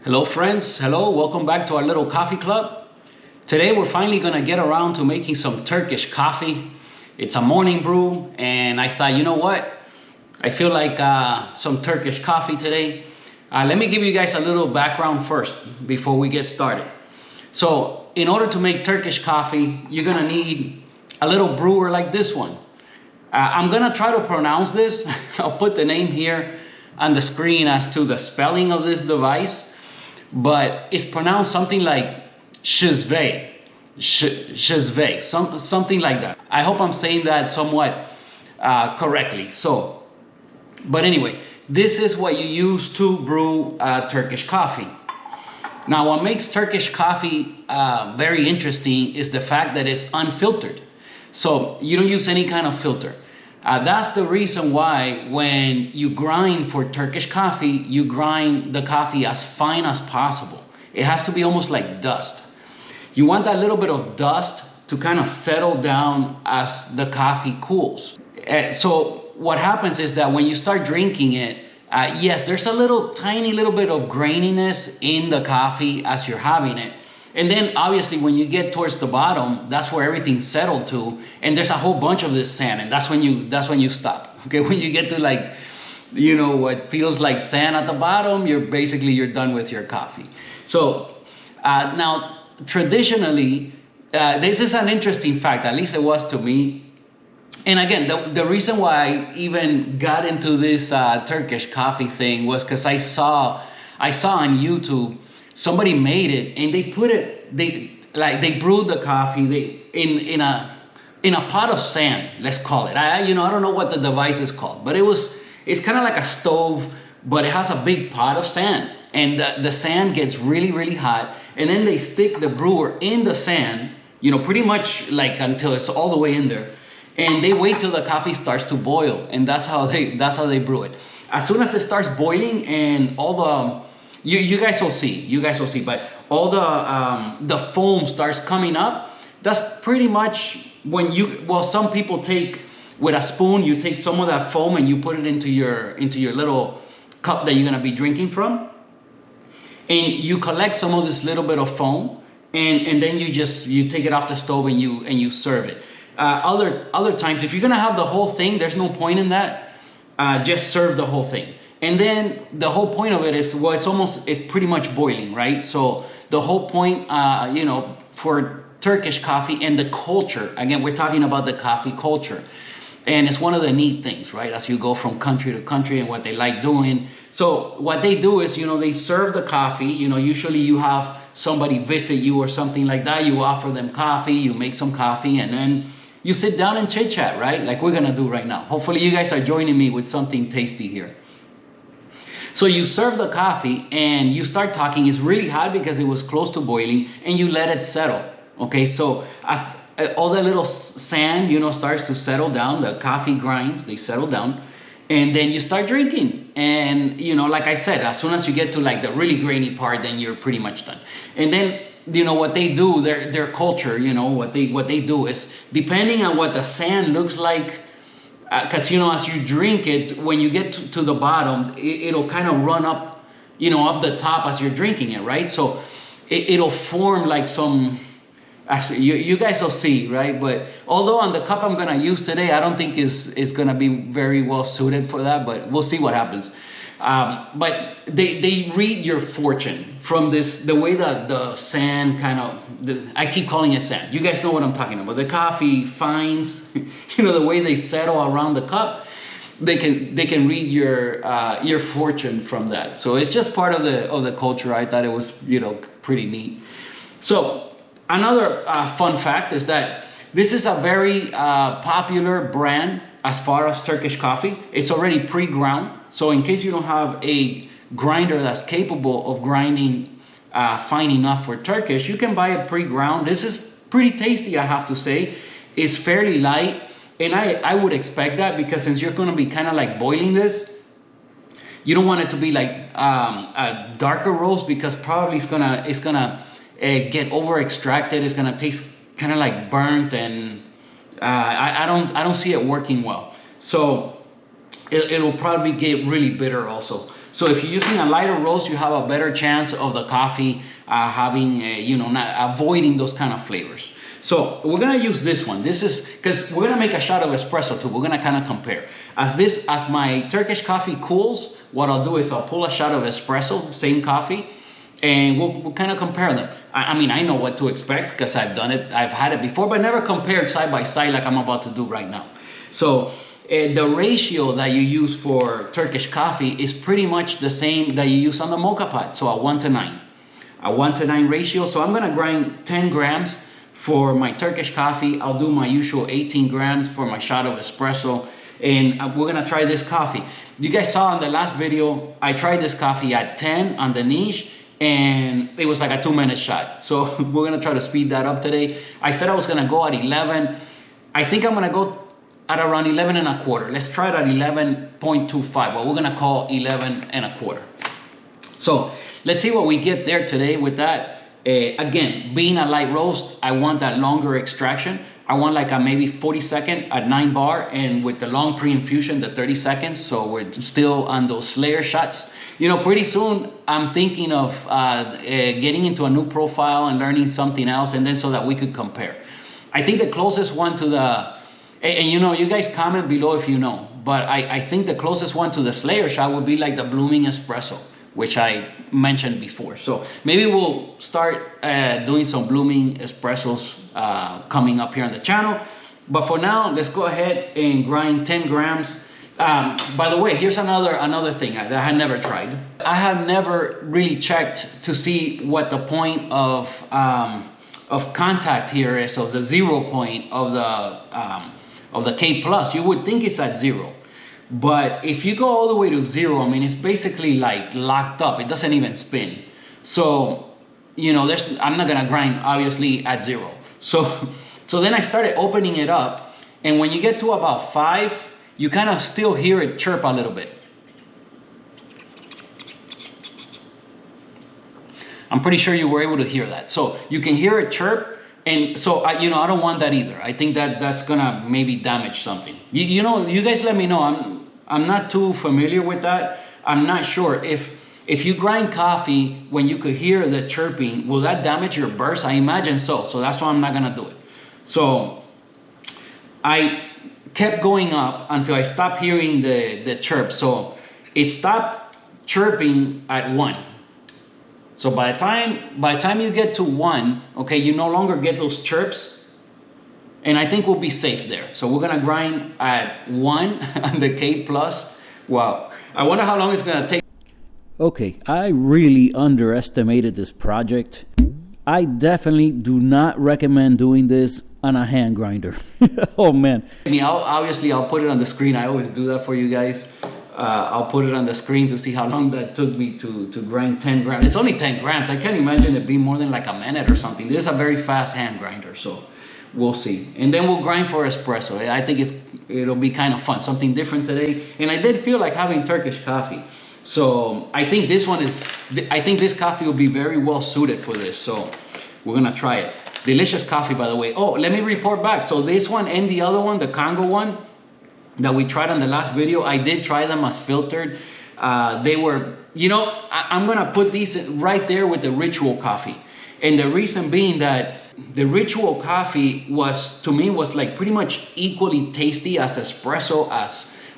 Hello friends, hello, welcome back to our little coffee club. Today we're finally gonna get around to making some Turkish coffee. It's a morning brew and I thought, you know what? I feel like some Turkish coffee today. Let me give you guys a little background first before we get started. So in order to make Turkish coffee, you're gonna need a little brewer like this one. I'm gonna try to pronounce this. I'll put the name here on the screen as to the spelling of this device. But it's pronounced something like shizve, something like that. I hope I'm saying that somewhat correctly. But anyway, this is what you use to brew Turkish coffee. Now, what makes Turkish coffee very interesting is the fact that it's unfiltered. So you don't use any kind of filter. That's the reason why when you grind for Turkish coffee, you grind the coffee as fine as possible. It has to be almost like dust. You want that little bit of dust to kind of settle down as the coffee cools. So what happens is that when you start drinking it, yes, there's a tiny little bit of graininess in the coffee as you're having it. And then obviously when you get towards the bottom, that's where everything's settled to, and there's a whole bunch of this sand, and that's when you stop. Okay, when you get to what feels like sand at the bottom, you're done with your coffee. So now traditionally, this is an interesting fact, at least it was to me. And again, the reason why I even got into this Turkish coffee thing was because I saw on YouTube somebody made it and they brewed the coffee in a pot of sand, let's call it. I don't know what the device is called, but it's kind of like a stove, but it has a big pot of sand, and the sand gets really, really hot, and then they stick the brewer in the sand, pretty much like until it's all the way in there, and they wait till the coffee starts to boil, and that's how they brew it. As soon as it starts boiling and all the you guys will see, but all the foam starts coming up. That's pretty much when some people take with a spoon, you take some of that foam and you put it into your little cup that you're gonna be drinking from, and you collect some of this little bit of foam, and then you take it off the stove and you serve it. Other times, if you're gonna have the whole thing, there's no point in that. Just serve the whole thing. And then the whole point of it is, it's pretty much boiling, right? So the whole point, for Turkish coffee and the culture, again, we're talking about the coffee culture. And it's one of the neat things, right? As you go from country to country and what they like doing. So what they do is, they serve the coffee, usually you have somebody visit you or something like that. You offer them coffee, you make some coffee, and then you sit down and chit chat, right? Like we're gonna do right now. Hopefully you guys are joining me with something tasty here. So you serve the coffee and you start talking. It's really hot because it was close to boiling, and you let it settle. Okay, so as all the little sand, starts to settle down, the coffee grinds, they settle down, and then you start drinking. And, like I said, as soon as you get to like the really grainy part, then you're pretty much done. And then, what they do, their culture, what they do is, depending on what the sand looks like, because as you drink it, when you get to the bottom, it'll kind of run up, up the top as you're drinking it, right? So it'll form like some. Actually, you guys will see, right? But although on the cup I'm gonna use today, I don't think is gonna be very well suited for that. But we'll see what happens. But they read your fortune from the way that the sand I keep calling it sand. You guys know what I'm talking about. The coffee fines, the way they settle around the cup, they can read your fortune from that. So it's just part of the culture. I thought it was pretty neat. So another fun fact is that this is a very popular brand as far as Turkish coffee. It's already pre-ground. So in case you don't have a grinder that's capable of grinding fine enough for Turkish, you can buy it pre-ground. This is pretty tasty, I have to say. It's fairly light, and I would expect that, because since you're going to be kind of like boiling this, you don't want it to be like a darker roast, because probably it's gonna get over extracted. It's gonna taste kind of like burnt, and I don't see it working well. So it'll probably get really bitter also. So if you're using a lighter roast, you have a better chance of the coffee having, not avoiding those kind of flavors. So we're gonna use this one. This is, because we're gonna make a shot of espresso too. We're gonna kind of compare. As my Turkish coffee cools, what I'll do is I'll pull a shot of espresso, same coffee, and we'll kind of compare them. I mean, I know what to expect because I've done it, I've had it before, but never compared side by side like I'm about to do right now. So the ratio that you use for Turkish coffee is pretty much the same that you use on the mocha pot. So a 1:9. A 1:9 ratio. So I'm gonna grind 10 grams for my Turkish coffee. I'll do my usual 18 grams for my shot of espresso. And we're gonna try this coffee. You guys saw in the last video, I tried this coffee at 10 on the niche, and it was like a 2-minute shot. So we're gonna try to speed that up today. I said I was gonna go at 11. I think I'm gonna go at around 11 and a quarter. Let's try it at 11.25, what we're gonna call 11 and a quarter. So let's see what we get there today with that. Again, being a light roast, I want that longer extraction. I want like a maybe 40-second at 9 bar, and with the long pre-infusion, the 30 seconds. So we're still on those Slayer shots. Pretty soon I'm thinking of getting into a new profile and learning something else, and then so that we could compare. I think the closest one to the, and you guys comment below if you know, but I think the closest one to the Slayer shot would be like the blooming espresso, which I mentioned before. So maybe we'll start doing some blooming espressos coming up here on the channel. But for now, let's go ahead and grind 10 grams. By the way, here's another thing that I had never tried. I have never really checked to see what the point of contact here is, of the 0 point of the K plus. You would think it's at 0. But if you go all the way to 0, I mean, it's basically like locked up. It doesn't even spin. So, I'm not gonna grind obviously at 0. So then I started opening it up, and when you get to about 5, you kind of still hear it chirp a little bit. I'm pretty sure you were able to hear that. So you can hear it chirp, and so I don't want that either. I think that's gonna maybe damage something. You guys let me know. I'm not too familiar with that. I'm not sure if you grind coffee when you could hear the chirping, will that damage your burst? I imagine so. So that's why I'm not gonna do it. So I kept going up until I stopped hearing the chirp. So it stopped chirping at 1. So by the time you get to 1, okay, you no longer get those chirps, and I think we'll be safe there. So we're gonna grind at 1 on the K plus. Wow, I wonder how long it's gonna take. Okay, I really underestimated this project. I definitely do not recommend doing this on a hand grinder. Oh man. I'll put it on the screen. I always do that for you guys. I'll put it on the screen to see how long that took me to grind 10 grams. It's only 10 grams. I can't imagine it being more than like a minute or something. This is a very fast hand grinder, so we'll see. And then we'll grind for espresso. I think it'll be kind of fun, something different today. And I did feel like having Turkish coffee. So I think this coffee will be very well suited for this. So we're gonna try it. Delicious coffee, by the way. Oh, let me report back. So this one and the other one, the Congo one, that we tried on the last video, I did try them as filtered. They were, I'm gonna put these right there with the Ritual coffee. And the reason being that the Ritual coffee was like pretty much equally tasty as espresso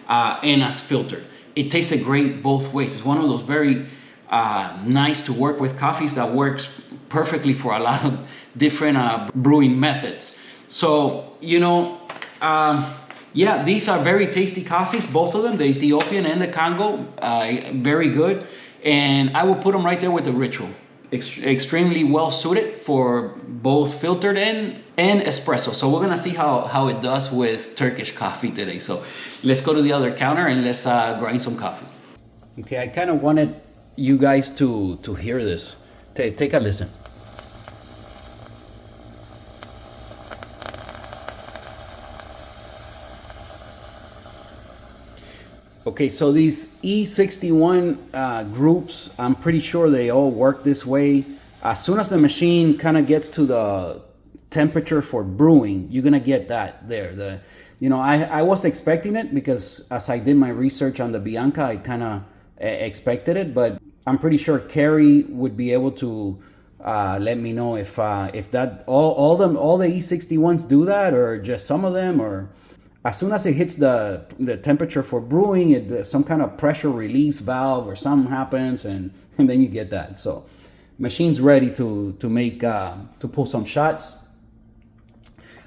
and as filtered. It tasted great both ways. It's one of those very nice to work with coffees that works perfectly for a lot of different brewing methods. So, yeah, these are very tasty coffees, both of them, the Ethiopian and the Congo, very good. And I will put them right there with the Ritual. Extremely well suited for both filtered and espresso. So we're gonna see how it does with Turkish coffee today. So let's go to the other counter and let's grind some coffee. Okay, I kind of wanted you guys to hear this. Take a listen. Okay, so these E61 groups, I'm pretty sure they all work this way. As soon as the machine kind of gets to the temperature for brewing, you're gonna get that there. I was expecting it because as I did my research on the Bianca, I kind of expected it, but I'm pretty sure Carrie would be able to let me know if that all the E61s do that, or just some of them, or as soon as it hits the temperature for brewing, some kind of pressure release valve or something happens, and then you get that. So machine's ready to make to pull some shots.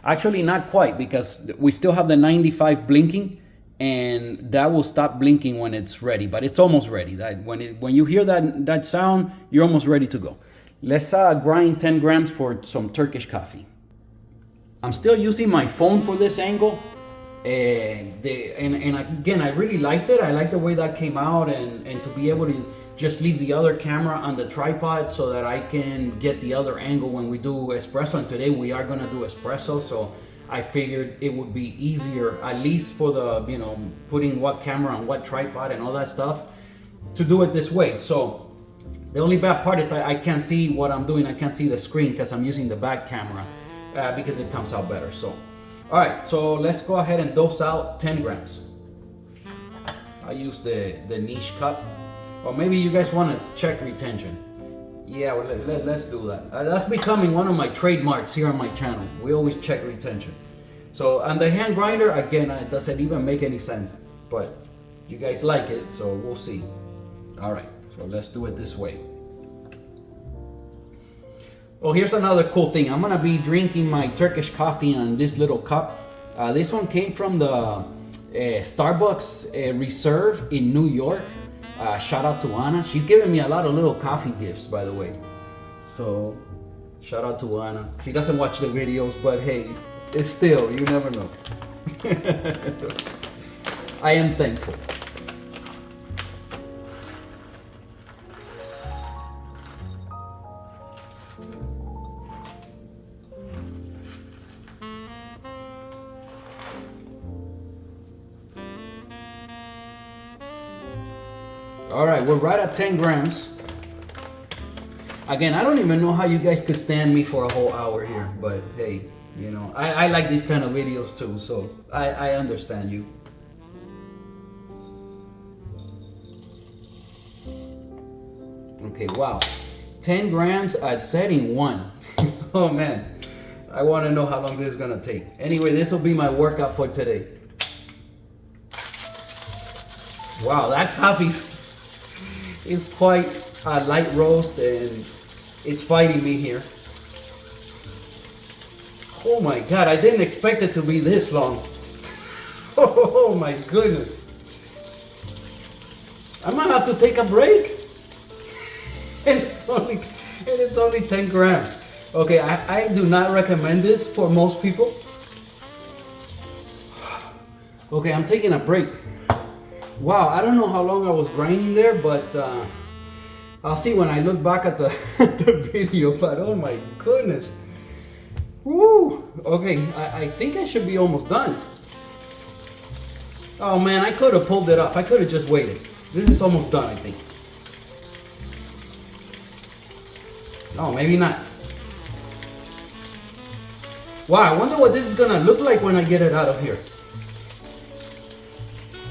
Actually, not quite, because we still have the 95 blinking, and that will stop blinking when it's ready. But it's almost ready. That when you hear that sound, you're almost ready to go. Let's grind 10 grams for some Turkish coffee. I'm still using my phone for this angle, and again, I really liked it. I like the way that came out, and to be able to just leave the other camera on the tripod so that I can get the other angle when we do espresso. And today we are gonna do espresso, so I figured it would be easier, at least for the, putting what camera on what tripod and all that stuff, to do it this way. So the only bad part is I can't see what I'm doing. I can't see the screen because I'm using the back camera because it comes out better. So, all right, so let's go ahead and dose out 10 grams. I use the niche cup. Or maybe you guys want to check retention. Yeah, well, let's do that. That's becoming one of my trademarks here on my channel. We always check retention. So on the hand grinder, again, it doesn't even make any sense. But you guys like it, so we'll see. All right, so let's do it this way. Oh, here's another cool thing. I'm gonna be drinking my Turkish coffee on this little cup. This one came from the Starbucks Reserve in New York. Shout out to Anna. She's giving me a lot of little coffee gifts, by the way. So, shout out to Anna. She doesn't watch the videos, but hey, it's still, you never know. I am thankful. All right, we're right at 10 grams. Again, I don't even know how you guys could stand me for a whole hour here, but hey, I like these kind of videos too, so I understand you. Okay, wow. 10 grams at setting 1. Oh man, I want to know how long this is gonna take. Anyway, this will be my workout for today. Wow, that coffee's it's quite a light roast, and it's fighting me here. Oh my God, I didn't expect it to be this long. Oh my goodness. I might have to take a break. And it's only 10 grams. Okay, I do not recommend this for most people. Okay, I'm taking a break. Wow, I don't know how long I was grinding there, but I'll see when I look back at the, the video, but oh my goodness. Woo! Okay, I think I should be almost done. Oh man, I could have pulled it off. I could have just waited. This is almost done, I think. Oh, maybe not. Wow, I wonder what this is gonna look like when I get it out of here.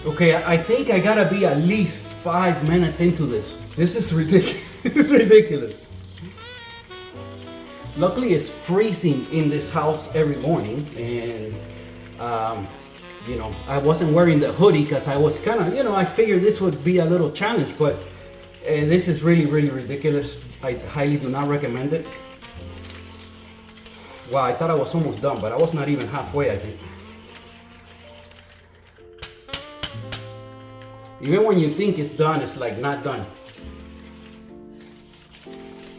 Okay, I think I gotta be at least 5 minutes into this. This is ridiculous. It's ridiculous. Luckily, it's freezing in this house every morning, and I wasn't wearing the hoodie because I was kind of, I figured this would be a little challenge, but this is really, really ridiculous. I highly do not recommend it. Wow, I thought I was almost done, but I was not even halfway, I think. Even when you think it's done, it's like not done.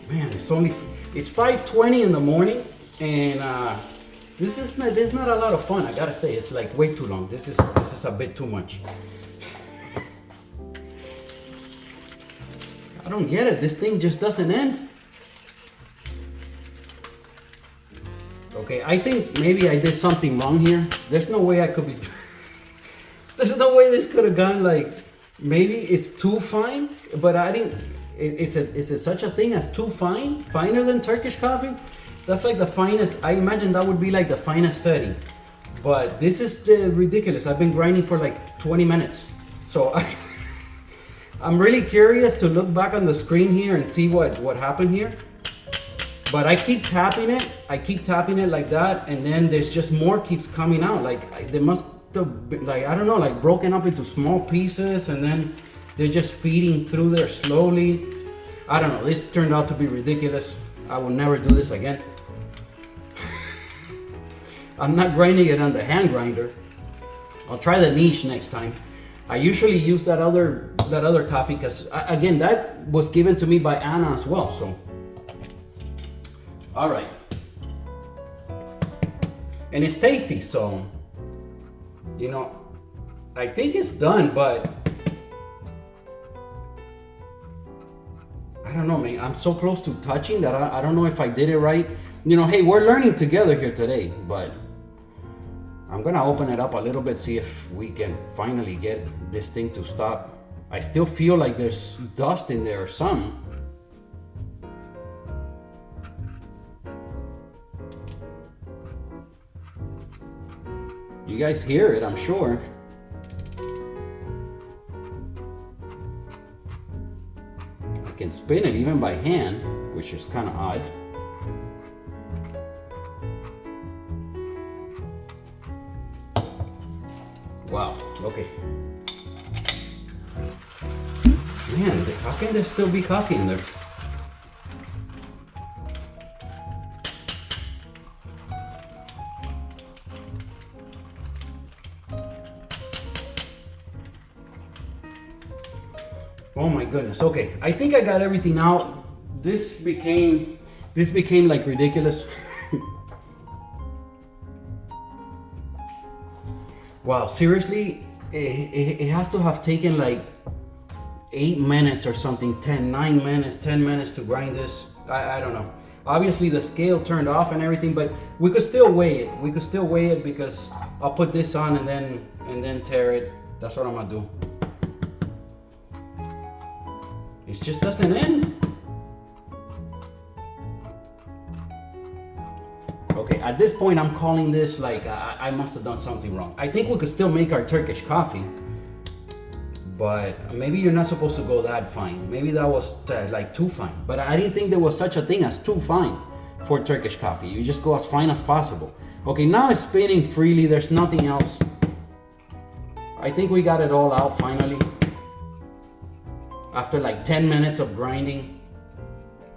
Man, it's 5:20 in the morning, and this is not a lot of fun. I gotta say, it's like way too long. This is a bit too much. I don't get it. This thing just doesn't end. Okay, I think maybe I did something wrong here. There's no way I could be. There's no way this could have gone like. Maybe it's too fine, but I didn't. Is it such a thing as too fine? Finer than Turkish coffee? That's like the finest. I imagine that would be like the finest setting. But this is ridiculous. I've been grinding for like 20 minutes. So I'm really curious to look back on the screen here and see what happened here. But I keep tapping it. I keep tapping it like that, and then there's just more keeps coming out. Like they must have been, like, I don't know, like broken up into small pieces, and then they're just feeding through there slowly. I don't know. This turned out to be ridiculous. I will never do this again. I'm not grinding it on the hand grinder. I'll try the niche next time. I usually use that other coffee because, again, that was given to me by Anna as well. So, all right, and it's tasty. So, you know, I think it's done, but I don't know, man. I'm so close to touching that I don't know if I did it right. You know, hey, we're learning together here today, but I'm gonna open it up a little bit, see if we can finally get this thing to stop. I still feel like there's dust in there or something. You guys hear it, I'm sure. I can spin it even by hand, which is kind of odd. Wow, okay. Man, how can there still be coffee in there? Oh my goodness. Okay, I think I got everything out. This became like ridiculous. Wow, seriously, it has to have taken like 8 minutes or something, 9 minutes, 10 minutes to grind this. I don't know. Obviously the scale turned off and everything, but we could still weigh it. We could still weigh it because I'll put this on and then tear it. That's what I'm gonna do. It just doesn't end. Okay, at this point I'm calling this like I must have done something wrong. I think we could still make our Turkish coffee, but maybe you're not supposed to go that fine. Maybe that was like too fine, but I didn't think there was such a thing as too fine for Turkish coffee. You just go as fine as possible. Okay, now it's spinning freely. There's nothing else. I think we got it all out finally. After like 10 minutes of grinding.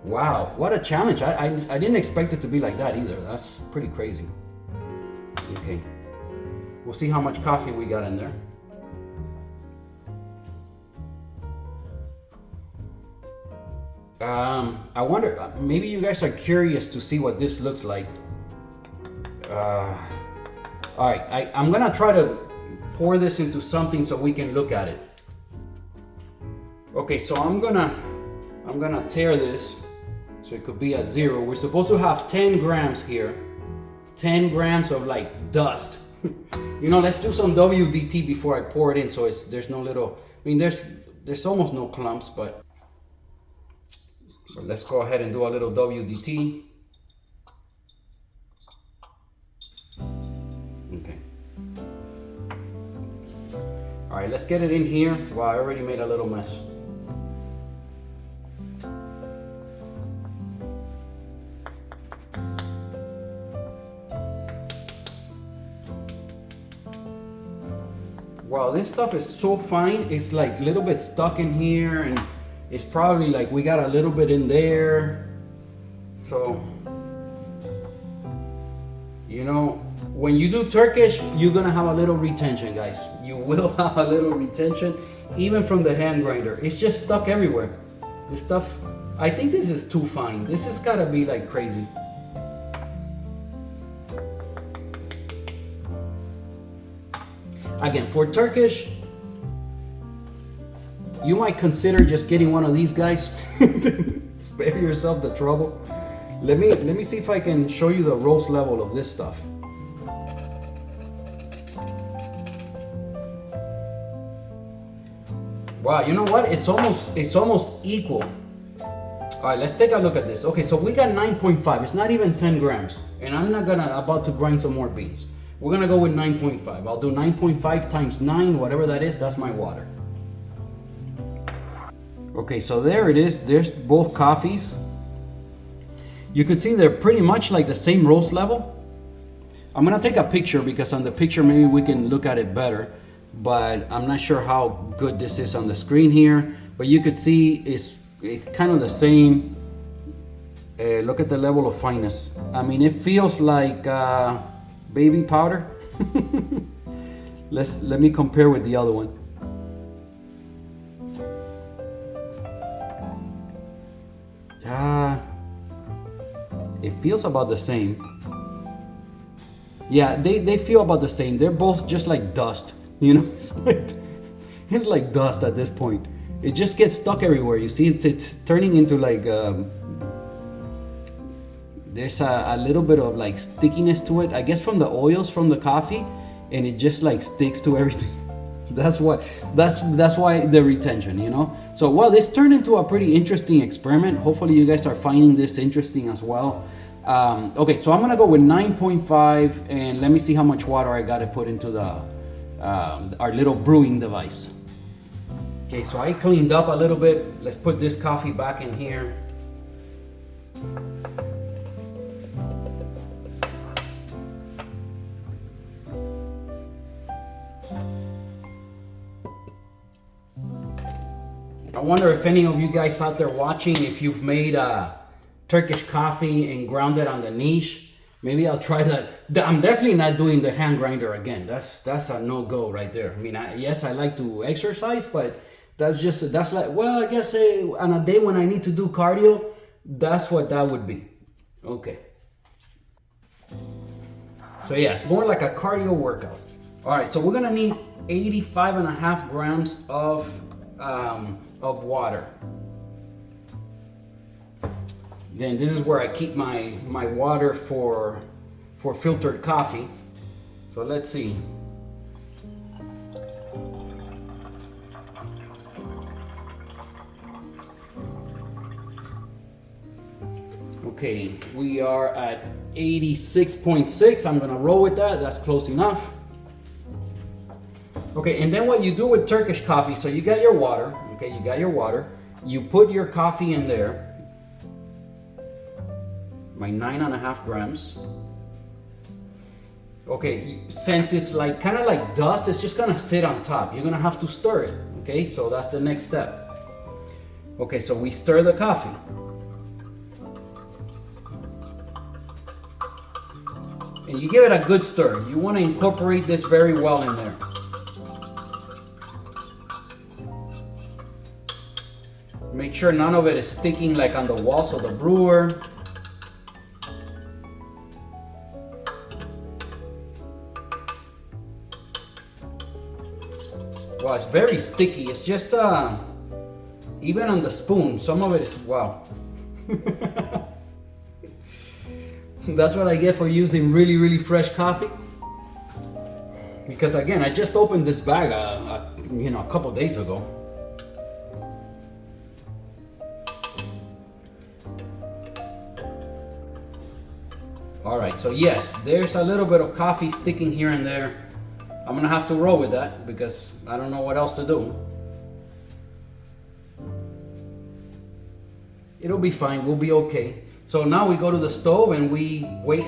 Wow, what a challenge. I didn't expect it to be like that either. That's pretty crazy. Okay, we'll see how much coffee we got in there. I wonder, maybe you guys are curious to see what this looks like. All right, I'm gonna try to pour this into something so we can look at it. Okay, so I'm gonna tear this so it could be at 0. We're supposed to have 10 grams here. 10 grams of like dust. You know, let's do some WDT before I pour it in so there's no little, I mean, there's almost no clumps, but let's go ahead and do a little WDT. Okay. All right, let's get it in here. Wow, I already made a little mess. Wow, this stuff is so fine. It's like a little bit stuck in here, and it's probably like we got a little bit in there. So, you know, when you do Turkish, you're gonna have a little retention, guys. You will have a little retention, even from the hand grinder. It's just stuck everywhere. This stuff, I think this is too fine. This has gotta be like crazy. Again, for Turkish, you might consider just getting one of these guys. Spare yourself the trouble. Let me see if I can show you the roast level of this stuff. Wow, you know what? It's almost equal. All right, let's take a look at this. Okay, so we got 9.5. It's not even 10 grams, and I'm not about to grind some more beans. We're gonna go with 9.5. I'll do 9.5 times 9, whatever that is, that's my water. Okay, so there it is. There's both coffees. You can see they're pretty much like the same roast level. I'm gonna take a picture because on the picture maybe we can look at it better, but I'm not sure how good this is on the screen here. But you could see it's kind of the same. Look at the level of fineness. I mean, it feels like baby powder. Let me compare with the other one. It feels about the same. Yeah, they feel about the same. They're both just like dust, you know. It's like dust at this point. It just gets stuck everywhere. You see, it's turning into like there's a little bit of like stickiness to it, I guess from the oils from the coffee, and it just like sticks to everything. That's why the retention, you know. So well, this turned into a pretty interesting experiment. Hopefully you guys are finding this interesting as well. Okay, so I'm gonna go with 9.5, and let me see how much water I gotta put into the our little brewing device. Okay, so I cleaned up a little bit. Let's put this coffee back in here. I wonder if any of you guys out there watching, if you've made Turkish coffee and ground it on the niche. Maybe I'll try that. I'm definitely not doing the hand grinder again. That's a no-go right there. I mean, yes, I like to exercise, but that's like, well, I guess on a day when I need to do cardio, that's what that would be. Okay. So yeah, it's more like a cardio workout. All right, so we're gonna need 85.5 grams of water. Then this is where I keep my water for filtered coffee. So let's see. Okay, we are at 86.6. I'm gonna roll with that. That's close enough. Okay, and then what you do with Turkish coffee, so you got your water, okay, you got your water, you put your coffee in there, my 9.5 grams. Okay, since it's like kind of like dust, it's just gonna sit on top. You're gonna have to stir it, okay? So that's the next step. Okay, so we stir the coffee. And you give it a good stir. You wanna incorporate this very well in there. Make sure none of it is sticking like on the walls of the brewer. Well, it's very sticky. It's just even on the spoon, some of it is, wow. That's what I get for using really, really fresh coffee. Because again, I just opened this bag, a couple days ago. All right, so yes, there's a little bit of coffee sticking here and there. I'm gonna have to roll with that because I don't know what else to do. It'll be fine, we'll be okay. So now we go to the stove and we wait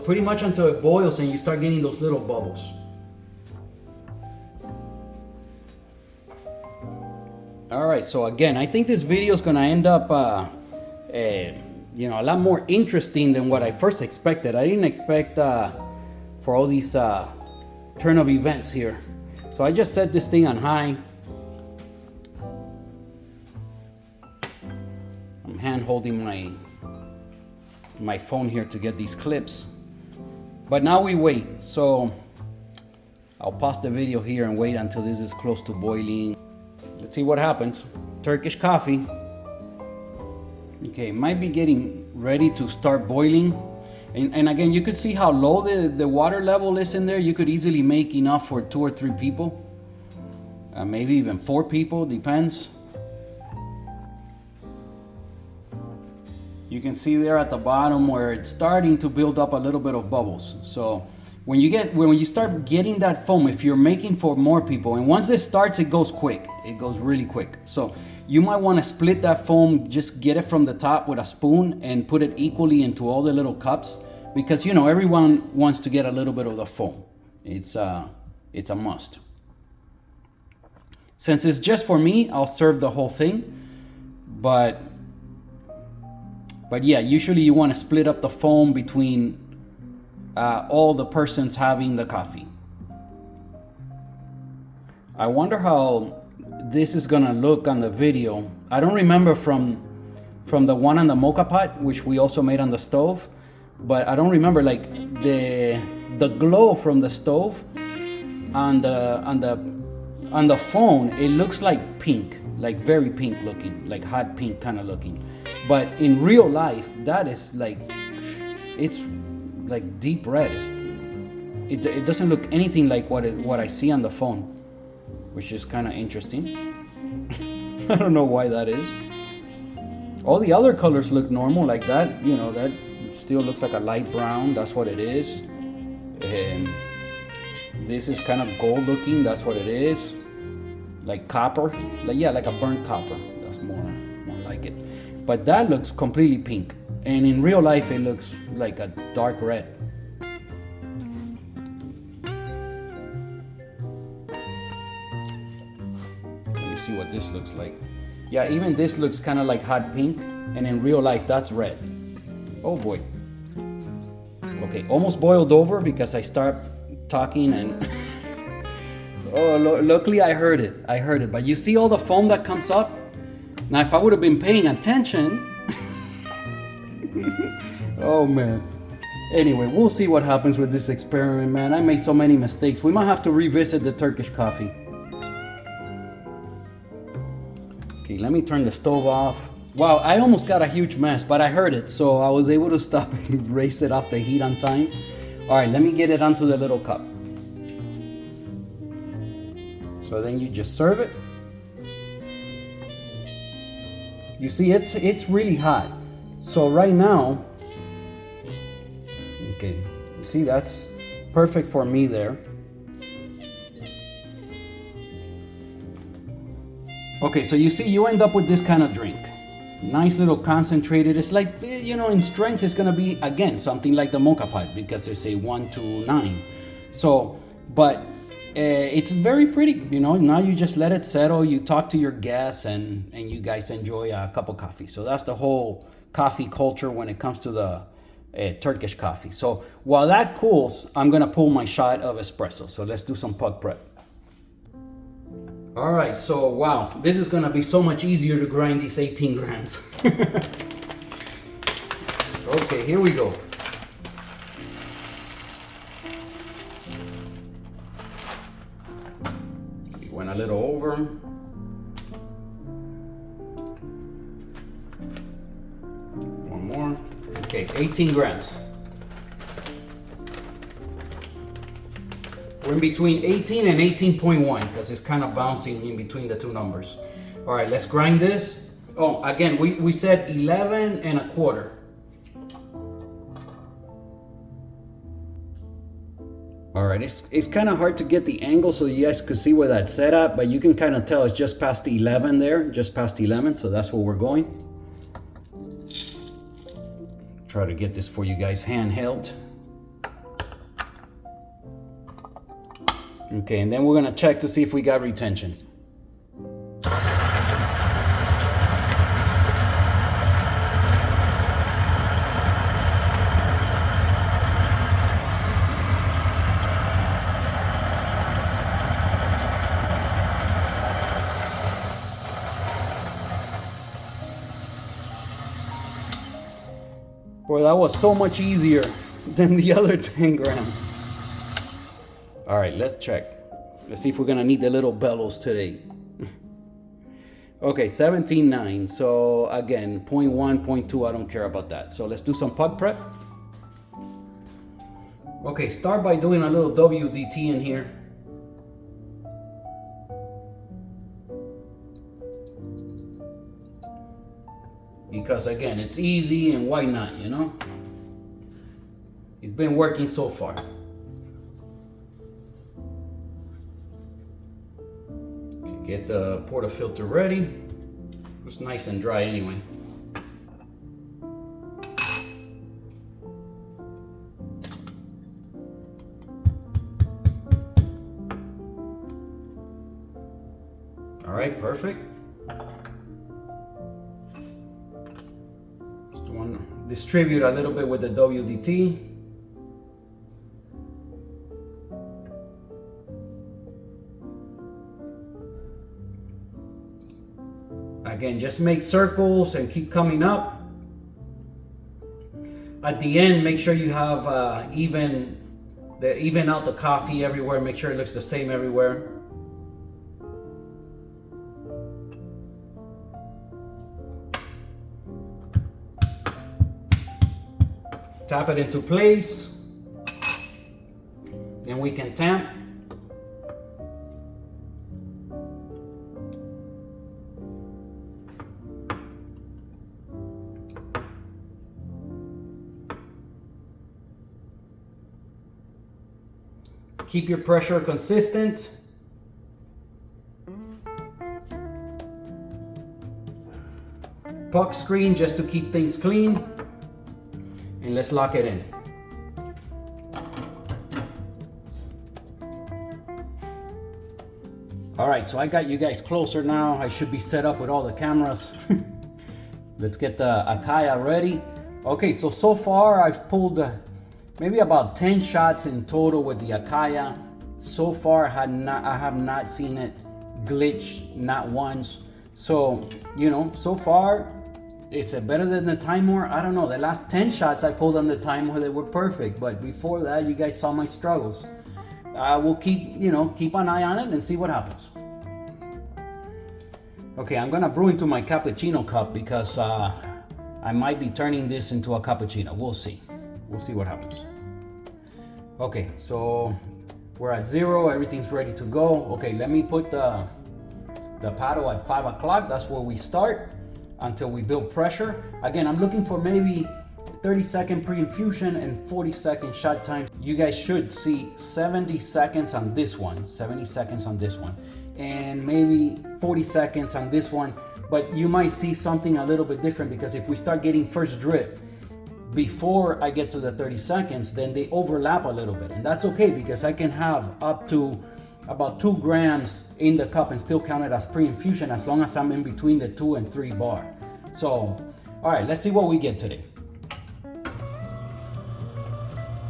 pretty much until it boils and you start getting those little bubbles. All right, so again, I think this video is gonna end up a lot more interesting than what I first expected. I didn't expect for all these turn of events here. So I just set this thing on high. I'm hand holding my phone here to get these clips. But now we wait. So I'll pause the video here and wait until this is close to boiling. Let's see what happens. Turkish coffee. Okay, might be getting ready to start boiling. And again, you could see how low the water level is in there. You could easily make enough for 2 or 3 people. Maybe even 4 people, depends. You can see there at the bottom where it's starting to build up a little bit of bubbles. So when you start getting that foam, if you're making for more people, and once this starts, it goes quick. It goes really quick. So you might want to split that foam, just get it from the top with a spoon and put it equally into all the little cups, because everyone wants to get a little bit of the foam. It's a must. Since it's just for me, I'll serve the whole thing, but yeah, usually you want to split up the foam between all the persons having the coffee. I wonder how this is gonna look on the video. I don't remember from the one on the mocha pot, which we also made on the stove, but I don't remember like the glow from the stove on the phone. It looks like pink, like very pink looking, like hot pink kind of looking. But in real life, that is like, it's like deep red. It doesn't look anything like what I see on the phone, which is kind of interesting. I don't know why that is. All the other colors look normal like that. That still looks like a light brown. That's what it is. And this is kind of gold looking. That's what it is. Like copper. Like a burnt copper. That's more like it. But that looks completely pink. And in real life, it looks like a dark red. Let me see what this looks like. Yeah, even this looks kind of like hot pink. And in real life, that's red. Oh boy. Okay, almost boiled over because I start talking and... Oh, luckily I heard it. But you see all the foam that comes up? Now, if I would have been paying attention... Oh, man. Anyway, we'll see what happens with this experiment, man. I made so many mistakes. We might have to revisit the Turkish coffee. Okay, let me turn the stove off. Wow, I almost got a huge mess, but I heard it, so I was able to stop and raise it off the heat on time. All right, let me get it onto the little cup. So then you just serve it. You see, it's really hot. So right now, okay, you see that's perfect for me there. Okay, so you see, you end up with this kind of drink. Nice little concentrated. It's like, in strength, it's gonna be, again, something like the mocha pot because there's a 1 to 9. So, but it's very pretty, now you just let it settle, you talk to your guests, and you guys enjoy a cup of coffee. So that's the whole coffee culture when it comes to the Turkish coffee. So while that cools, I'm gonna pull my shot of espresso. So let's do some pug prep. All right, so wow, this is gonna be so much easier to grind these 18 grams. Okay, here we go. Went a little over. One more. Okay, 18 grams. We're in between 18 and 18.1 because it's kind of bouncing in between the two numbers. All right, let's grind this. Oh, again, we said 11 and a quarter. All right, it's kind of hard to get the angle so you guys could see where that's set at, but you can kind of tell it's just past 11 there, just past 11, so that's where we're going. Try to get this for you guys handheld. Okay, and then we're gonna check to see if we got retention. Boy, that was so much easier than the other 10 grams. All right, let's check. Let's see if we're gonna need the little bellows today. Okay, 17.9. So again, 0.1, 0.2, I don't care about that. So let's do some pug prep. Okay, start by doing a little WDT in here. Because again, it's easy and why not, It's been working so far. Okay, get the portafilter ready. It's nice and dry anyway. All right, perfect. Just want to distribute a little bit with the WDT. Again, just make circles and keep coming up. At the end, make sure you have even out the coffee everywhere. Make sure it looks the same everywhere. Tap it into place. Then we can tamp. Keep your pressure consistent. Puck screen just to keep things clean. And let's lock it in. All right, so I got you guys closer now. I should be set up with all the cameras. Let's get the Acaya ready. Okay, so far I've pulled maybe about 10 shots in total with the Acaya. So far, I have not seen it glitch, not once. So, you know, so far, is it better than the timer? I don't know. The last 10 shots I pulled on the timer, they were perfect. But before that, you guys saw my struggles. I will keep an eye on it and see what happens. Okay, I'm gonna brew into my cappuccino cup because I might be turning this into a cappuccino. We'll see. We'll see what happens. Okay, so we're at 0. Everything's ready to go. Okay, let me put the paddle at 5 o'clock. That's where we start until we build pressure. Again, I'm looking for maybe 30-second pre-infusion and 40-second shot time. You guys should see 70 seconds on this one, 70 seconds on this one, and maybe 40 seconds on this one. But you might see something a little bit different because if we start getting first drip before I get to the 30 seconds, then they overlap a little bit. And that's okay because I can have up to about 2 grams in the cup and still count it as pre-infusion as long as I'm in between the 2 and 3 bar. So, all right, let's see what we get today.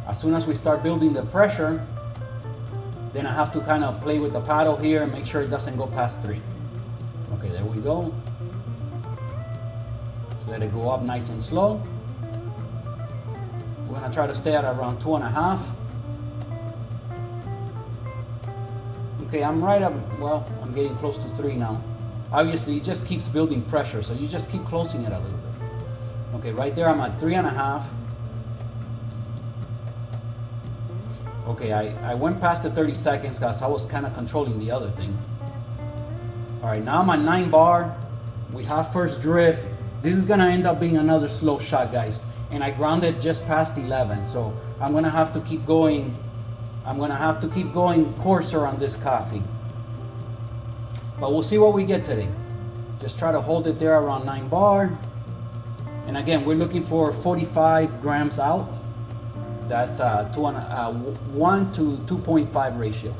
As soon as we start building the pressure, then I have to kind of play with the paddle here and make sure it doesn't go past 3. Okay, there we go. Just let it go up nice and slow. We're gonna try to stay at around 2.5. Okay, I'm right up, well, I'm getting close to 3 now. Obviously, it just keeps building pressure, so you just keep closing it a little bit. Okay, right there I'm at 3.5. Okay, I went past the 30 seconds because I was kind of controlling the other thing. All right, now I'm at 9 bar. We have first drip. This is gonna end up being another slow shot, guys. And I grounded just past 11, so I'm gonna have to keep going. I'm gonna have to keep going coarser on this coffee. But we'll see what we get today. Just try to hold it there around 9 bar. And again, we're looking for 45 grams out. That's 1 to 2.5 ratio.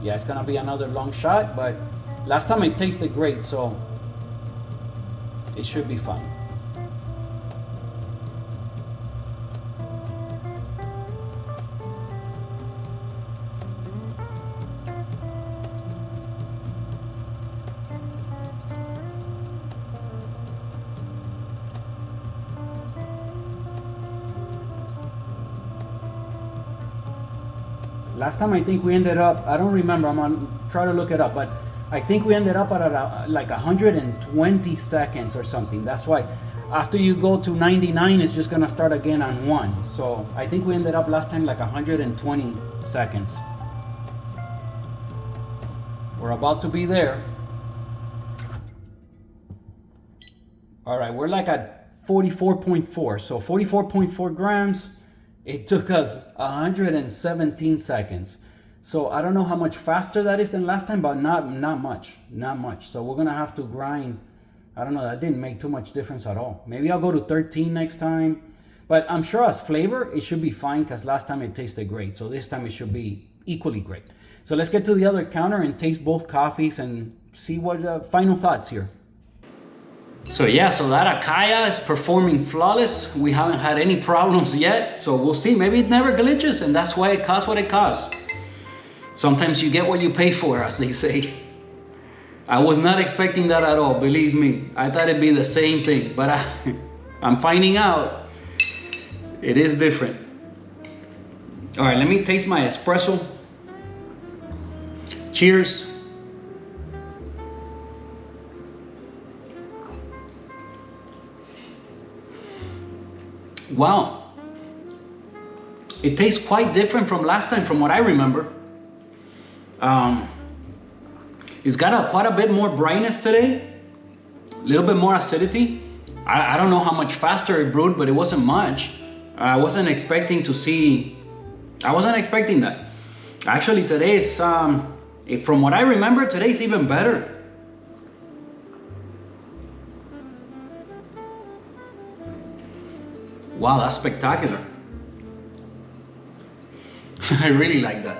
Yeah, it's gonna be another long shot, but last time it tasted great, so it should be fine. Last time I think we ended up, I don't remember, I'm gonna try to look it up, but I think we ended up at like 120 seconds or something. That's why after you go to 99, it's just gonna start again on 1. So I think we ended up last time like 120 seconds. We're about to be there. All right, we're like at 44.4. So 44.4 grams. It took us 117 seconds. So I don't know how much faster that is than last time, but not much. So we're gonna have to grind. I don't know. That didn't make too much difference at all. Maybe I'll go to 13 next time. But I'm sure as flavor, it should be fine because last time it tasted great. So this time it should be equally great. So let's get to the other counter and taste both coffees and see what final thoughts here. So yeah, so that Akaya is performing flawless. We haven't had any problems yet. So we'll see. Maybe it never glitches and that's why it costs what it costs. Sometimes you get what you pay for, as they say. I was not expecting that at all, believe me. I thought it'd be the same thing, but I'm finding out it is different. All right, let me taste my espresso. Cheers. Wow. It tastes quite different from last time, from what I remember. It's got quite a bit more brightness today, a little bit more acidity. I don't know how much faster it brewed, but it wasn't much. I wasn't expecting that. Actually, today is, from what I remember, today's even better. Wow, that's spectacular. I really like that.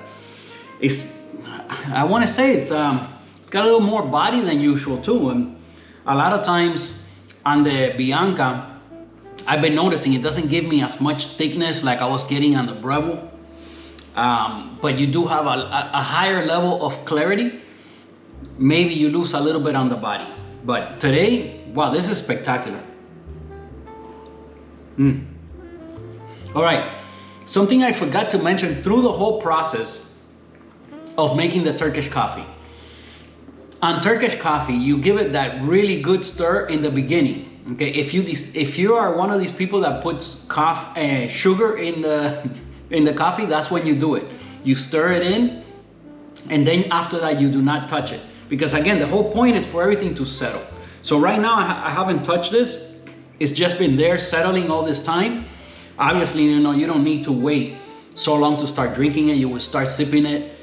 I want to say it's got a little more body than usual too. And a lot of times on the Bianca, I've been noticing it doesn't give me as much thickness like I was getting on the Bravo. But you do have a higher level of clarity. Maybe you lose a little bit on the body. But today, wow, this is spectacular. All right, something I forgot to mention through the whole process of making the Turkish coffee. On Turkish coffee, you give it that really good stir in the beginning. Okay, if you are one of these people that puts sugar in the coffee, that's when you do it. You stir it in, and then after that you do not touch it, because again, the whole point is for everything to settle. So right now I haven't touched this. It's just been there settling all this time. Obviously, you don't need to wait so long to start drinking it. You will start sipping it,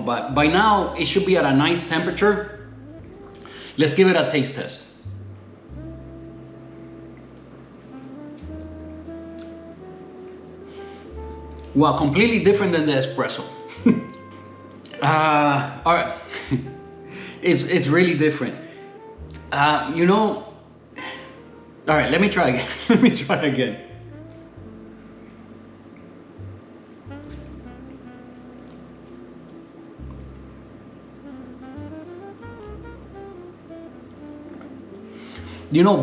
but by now it should be at a nice temperature. Let's give it a taste test. Well, completely different than the espresso. All right, it's really different. All right, let me try again. Let me try again.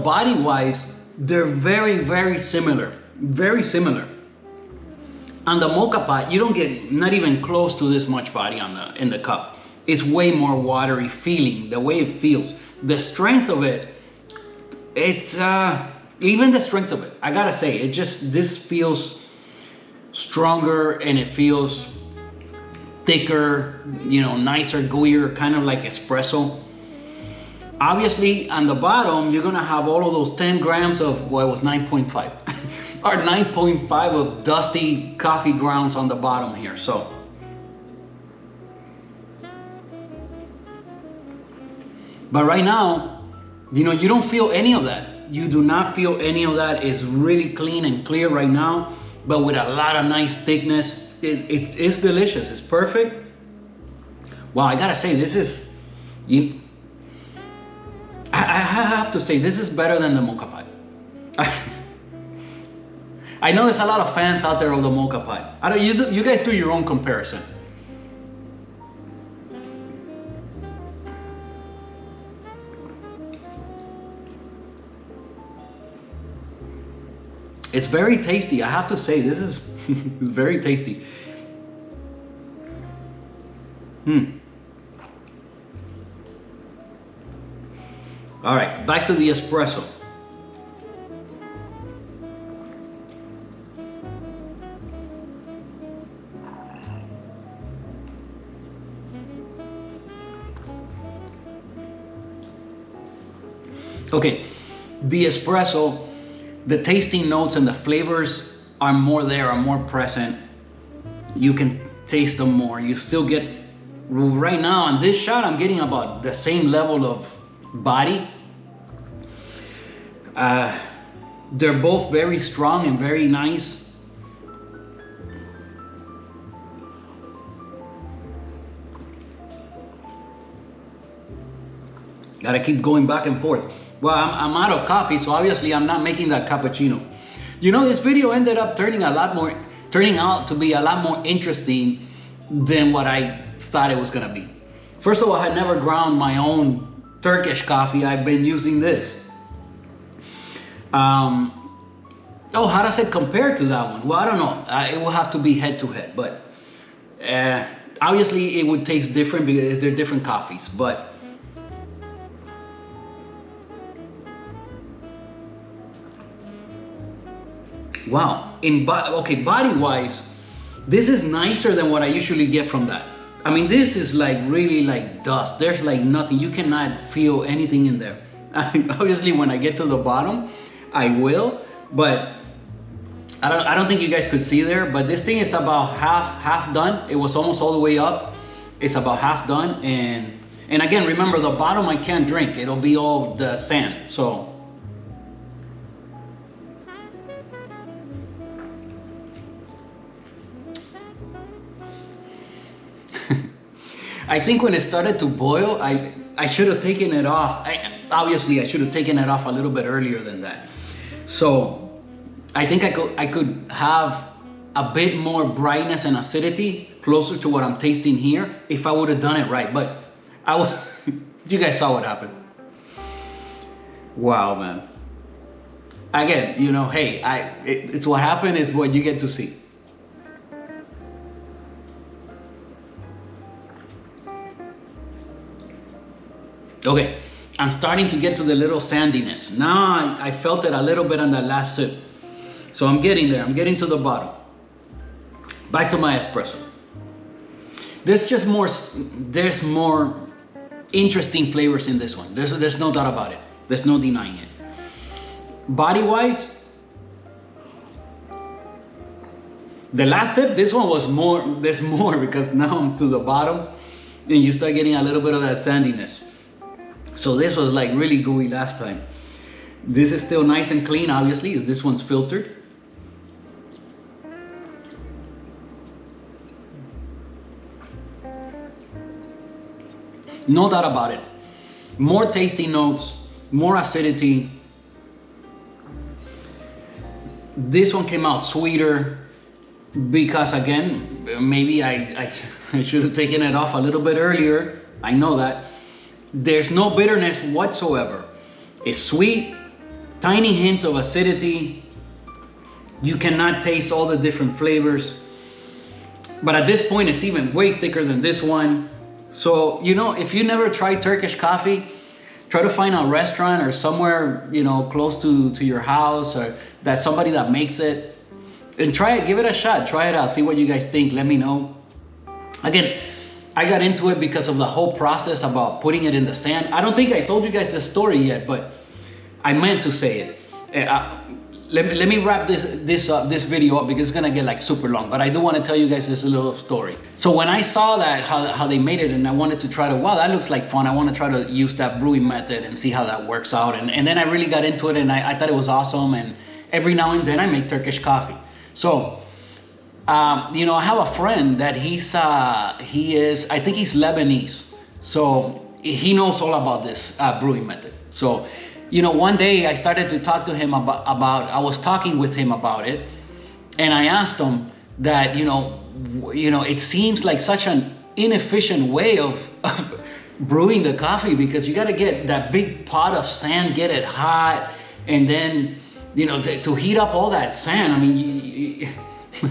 Body-wise, they're very, very similar. Very similar. On the mocha pot, you don't get not even close to this much body in the cup. It's way more watery feeling, the way it feels. The strength of it, it's even the strength of it, I gotta say, this feels stronger and it feels thicker, nicer, gooier, kind of like espresso. Obviously, on the bottom, you're gonna have all of those 10 grams of, well, it was 9.5, or 9.5 of dusty coffee grounds on the bottom here. So, but right now, you don't feel any of that. You do not feel any of that. It's really clean and clear right now, but with a lot of nice thickness. It's delicious. It's perfect. Wow, I gotta say, this is, I have to say, this is better than the mocha pot. I know there's a lot of fans out there of the mocha pot. You guys do your own comparison. It's very tasty. I have to say, this is very tasty. All right, back to the espresso. Okay, the espresso, the tasting notes and the flavors are more there, are more present. You can taste them more. You still get, right now on this shot, I'm getting about the same level of body. They're both very strong and very nice. Gotta keep going back and forth. Well, I'm out of coffee, so obviously I'm not making that cappuccino. You know, this video ended up turning out to be a lot more interesting than what I thought it was gonna be. First of all, I had never ground my own Turkish coffee. I've been using this. Oh, how does it compare to that one? Well, I don't know. It will have to be head to head, but obviously it would taste different because they're different coffees. But wow, body-wise, this is nicer than what I usually get from that. I mean, this is like really like dust. There's like nothing. You cannot feel anything in there. Obviously, when I get to the bottom, I will, but I don't think you guys could see there, but this thing is about half done. It was almost all the way up. It's about half done, and again, remember the bottom I can't drink. It'll be all the sand, so. I think when it started to boil, I should have taken it off. Obviously, I should have taken it off a little bit earlier than that. So I think I could have a bit more brightness and acidity closer to what I'm tasting here if I would have done it right. But you guys saw what happened. Wow, man. Again, you know, hey, it's what happened is what you get to see. Okay, I'm starting to get to the little sandiness. Now I felt it a little bit on that last sip. So I'm getting there, I'm getting to the bottom. Back to my espresso. There's more interesting flavors in this one. There's no doubt about it. There's no denying it. Body-wise, the last sip, this one was more, there's more because now I'm to the bottom and you start getting a little bit of that sandiness. So this was like really gooey last time. This is still nice and clean, obviously. This one's filtered. No doubt about it. More tasty notes, more acidity. This one came out sweeter because again, maybe I should have taken it off a little bit earlier. I know that. There's no bitterness whatsoever. It's sweet, tiny hint of acidity. You cannot taste all the different flavors. But at this point, it's even way thicker than this one. So, you know, if you never tried Turkish coffee, try to find a restaurant or somewhere, you know, close to your house or that somebody that makes it. And try it, give it a shot, try it out, see what you guys think, let me know. Again, I got into it because of the whole process about putting it in the sand. I don't think I told you guys the story yet, but I meant to say it. Let me wrap this video up because it's gonna get like super long, but I do want to tell you guys this little story. So when I saw that, how they made it, and I wanted to try to, wow, that looks like fun. I want to try to use that brewing method and see how that works out. And then I really got into it and I thought it was awesome. And every now and then I make Turkish coffee. So, you know, I have a friend that I think he's Lebanese. So he knows all about this brewing method. So, you know, one day I started to talk to him I was talking with him about it. And I asked him that, you know, it seems like such an inefficient way of brewing the coffee because you got to get that big pot of sand, get it hot. And then, you know, to heat up all that sand, I mean,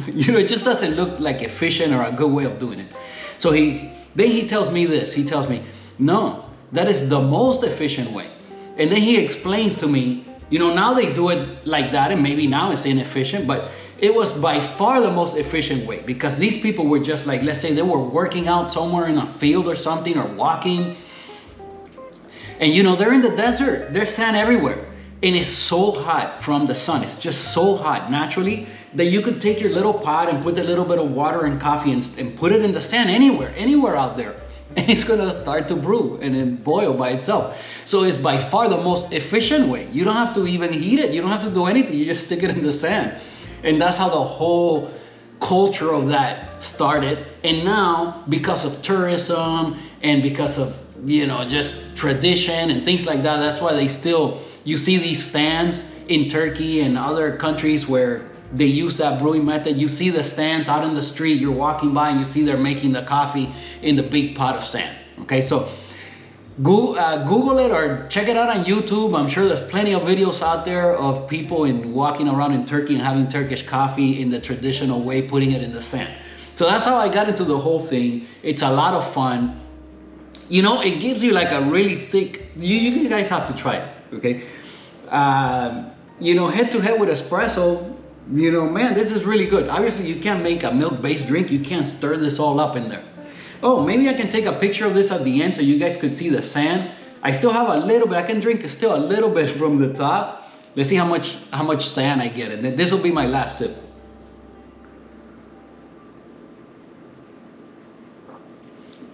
you know, it just doesn't look like efficient or a good way of doing it. So then he tells me this. He tells me, no, that is the most efficient way. And then he explains to me, you know, now they do it like that, and maybe now it's inefficient, but it was by far the most efficient way because these people were just like, let's say they were working out somewhere in a field or something or walking. And, you know, they're in the desert. There's sand everywhere. And it's so hot from the sun. It's just so hot naturally that you could take your little pot and put a little bit of water and coffee and put it in the sand anywhere out there. And it's gonna start to brew and then boil by itself. So it's by far the most efficient way. You don't have to even heat it. You don't have to do anything. You just stick it in the sand. And that's how the whole culture of that started. And now, because of tourism and because of, you know, just tradition and things like that, that's why you see these stands in Turkey and other countries where they use that brewing method. You see the stands out in the street, you're walking by and you see they're making the coffee in the big pot of sand. Okay, so Google it or check it out on YouTube. I'm sure there's plenty of videos out there of people walking around in Turkey and having Turkish coffee in the traditional way, putting it in the sand. So that's how I got into the whole thing. It's a lot of fun. You know, it gives you like a really thick, you guys have to try it, okay? You know, head to head with espresso, you know, man, this is really good. Obviously, you can't make a milk-based drink. You can't stir this all up in there. Oh, maybe I can take a picture of this at the end so you guys could see the sand. I still have a little bit. I can drink still a little bit from the top. Let's see how much sand I get. And then this will be my last sip.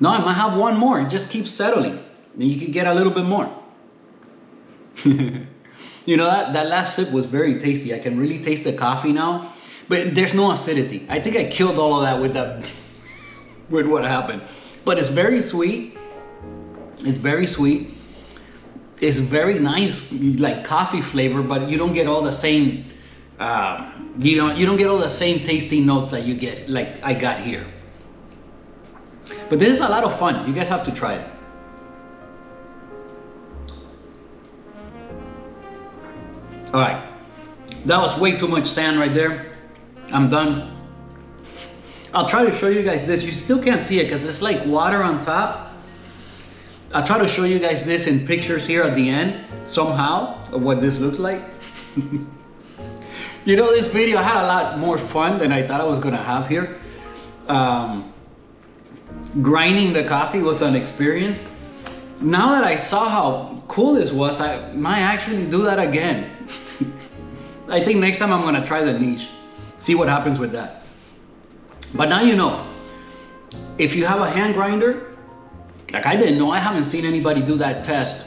No, I might have one more. It just keeps settling. Then you can get a little bit more. You know, that last sip was very tasty. I can really taste the coffee now, but there's no acidity. I think I killed all of that with what happened. But it's very sweet. It's very sweet. It's very nice, like coffee flavor, but you don't get all the same, you don't get all the same tasty notes that you get, like I got here. But this is a lot of fun. You guys have to try it. All right, that was way too much sand right there. I'm done. I'll try to show you guys this. You still can't see it because it's like water on top. I'll try to show you guys this in pictures here at the end somehow of what this looks like. You know, this video, I had a lot more fun than I thought I was gonna have here. Grinding the coffee was an experience. Now that I saw how cool this was, I might actually do that again. I think next time I'm gonna try the niche, see what happens with that. But now you know, if you have a hand grinder, like I didn't know, I haven't seen anybody do that test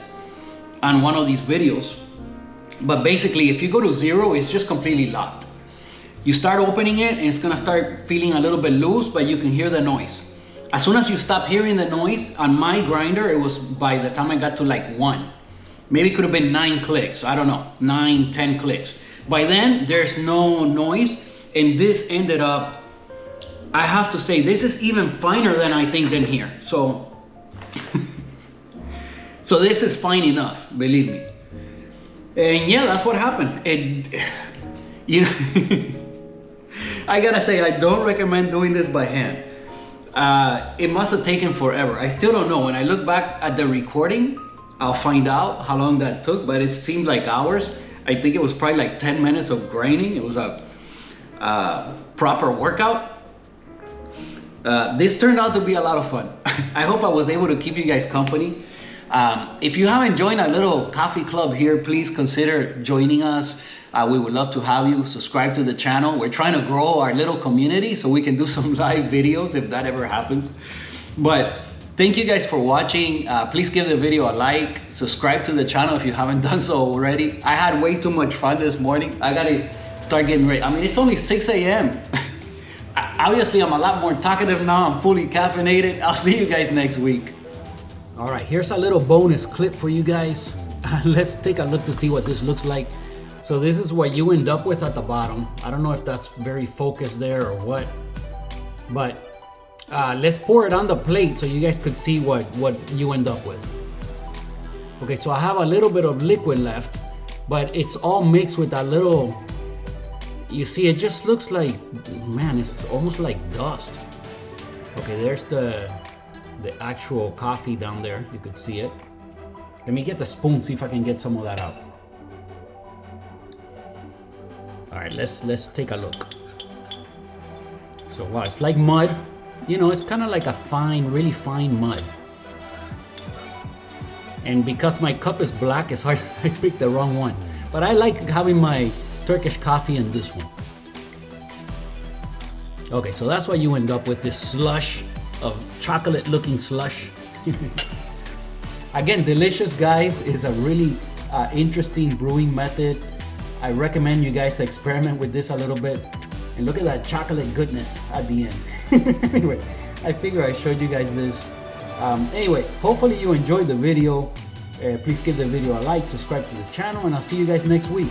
on one of these videos. But basically, if you go to 0, it's just completely locked. You start opening it and it's gonna start feeling a little bit loose, but you can hear the noise. As soon as you stop hearing the noise, on my grinder, it was by the time I got to like 1. Maybe it could have been 9 clicks, I don't know, 9, 10 clicks. By then, there's no noise, and this ended up, I have to say, this is even finer than I think than here. So, so this is fine enough, believe me. And yeah, that's what happened. You know, I gotta say, I don't recommend doing this by hand. It must have taken forever. I still don't know. When I look back at the recording, I'll find out how long that took, but it seemed like hours. I think it was probably like 10 minutes of grinding. It was a proper workout. This turned out to be a lot of fun. I hope I was able to keep you guys company. If you haven't joined our little coffee club here, please consider joining us. We would love to have you subscribe to the channel. We're trying to grow our little community so we can do some live videos if that ever happens. But thank you guys for watching. Please give the video a like, subscribe to the channel if you haven't done so already. I had way too much fun this morning. I gotta start getting ready. I mean, it's only 6 a.m. Obviously, I'm a lot more talkative now. I'm fully caffeinated. I'll see you guys next week. All right, here's a little bonus clip for you guys. Let's take a look to see what this looks like. So this is what you end up with at the bottom. I don't know if that's very focused there or what, but let's pour it on the plate so you guys could see what you end up with. Okay, so I have a little bit of liquid left, but it's all mixed with that little, you see, it just looks like, man, it's almost like dust. Okay, there's the actual coffee down there. You could see it. Let me get the spoon, see if I can get some of that out. All right, let's take a look. So wow, it's like mud. You know, it's kind of like a fine, really fine mud. And because my cup is black, it's hard. I picked the wrong one. But I like having my Turkish coffee in this one. Okay, so that's why you end up with this slush of chocolate looking slush. Again, delicious, guys, is a really interesting brewing method. I recommend you guys experiment with this a little bit. And look at that chocolate goodness at the end. Anyway, I figure I showed you guys this. Anyway, hopefully you enjoyed the video. Please give the video a like, subscribe to the channel, and I'll see you guys next week.